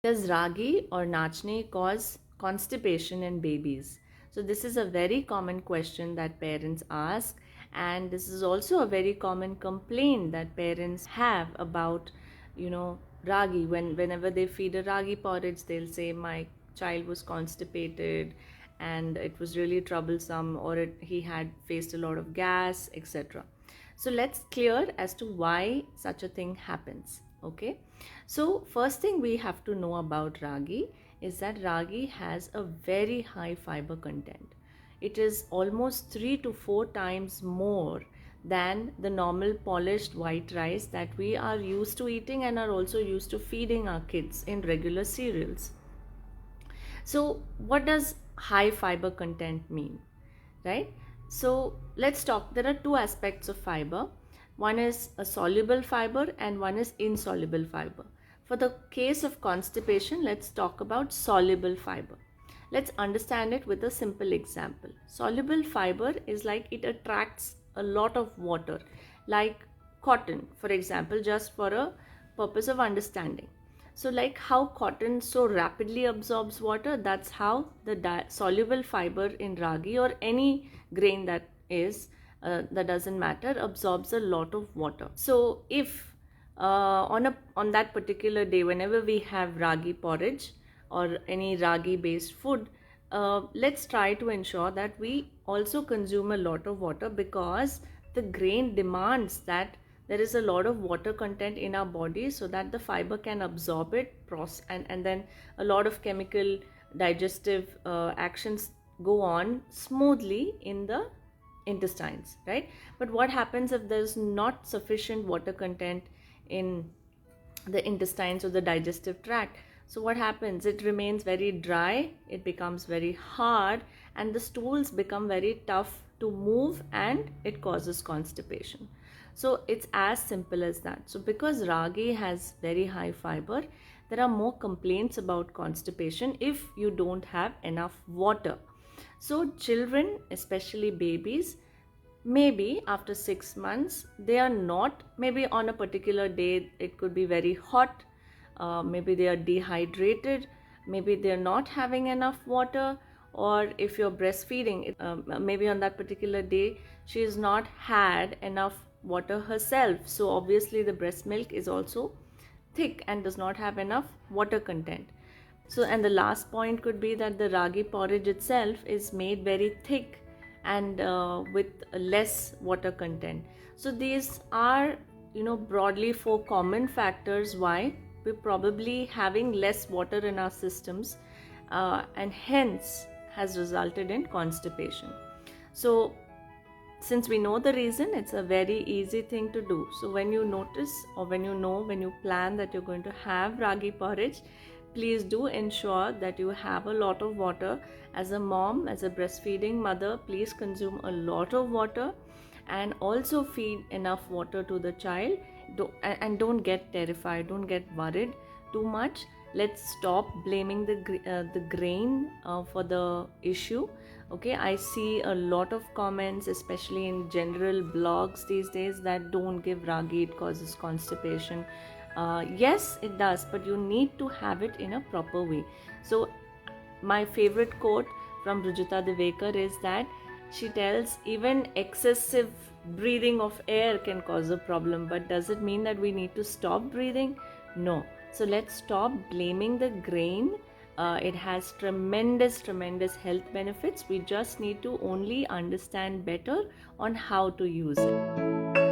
Does ragi or nachni cause constipation in babies? So this is a very common question that parents ask, and this is also a very common complaint that parents have about, ragi. Whenever they feed a ragi porridge, they'll say my child was constipated and it was really troublesome, or he had faced a lot of gas, etc. So let's clear as to why such a thing happens. Okay, so first thing we have to know about ragi is that ragi has a very high fiber content. It is almost 3 to 4 times more than the normal polished white rice that we are used to eating and are also used to feeding our kids in regular cereals. So what does high fiber content mean, right? So let's talk. There are two aspects of fiber. One is a soluble fiber and one is insoluble fiber. For the case of constipation, let's talk about soluble fiber. Let's understand it with a simple example. Soluble fiber is like it attracts a lot of water, like cotton, for example, just for a purpose of understanding. So like how cotton so rapidly absorbs water, that's how the soluble fiber in ragi or any grain that doesn't matter, absorbs a lot of water. So if on that particular day, whenever we have ragi porridge or any ragi based food, let's try to ensure that we also consume a lot of water, because the grain demands that there is a lot of water content in our body so that the fiber can absorb it, and then a lot of chemical digestive actions go on smoothly in the intestines, right? But what happens if there's not sufficient water content in the intestines or the digestive tract? So what happens? It remains very dry, it becomes very hard, and the stools become very tough to move, and it causes constipation. So it's as simple as that. So because ragi has very high fiber, there are more complaints about constipation if you don't have enough water. So children, especially babies, maybe after 6 months, they are not, maybe on a particular day it could be very hot, maybe they are dehydrated, maybe they are not having enough water, or if you're breastfeeding, maybe on that particular day she has not had enough water herself, so obviously the breast milk is also thick and does not have enough water content. So, and the last point could be that the ragi porridge itself is made very thick and with less water content. So these are, broadly 4 common factors why we're probably having less water in our systems, and hence has resulted in constipation. So since we know the reason, it's a very easy thing to do. So when you notice, or when you plan that you're going to have ragi porridge, please do ensure that you have a lot of water. As a mom, as a breastfeeding mother, please consume a lot of water and also feed enough water to the child. And don't get terrified, don't get worried too much. Let's stop blaming the grain for the issue. Okay, I see a lot of comments, especially in general blogs these days, that don't give ragi, it causes constipation. Yes, it does, but you need to have it in a proper way. So my favorite quote from Rujita Devekar is that she tells even excessive breathing of air can cause a problem, but does it mean that we need to stop breathing? No. So let's stop blaming the grain. It has tremendous health benefits. We just need to only understand better on how to use it.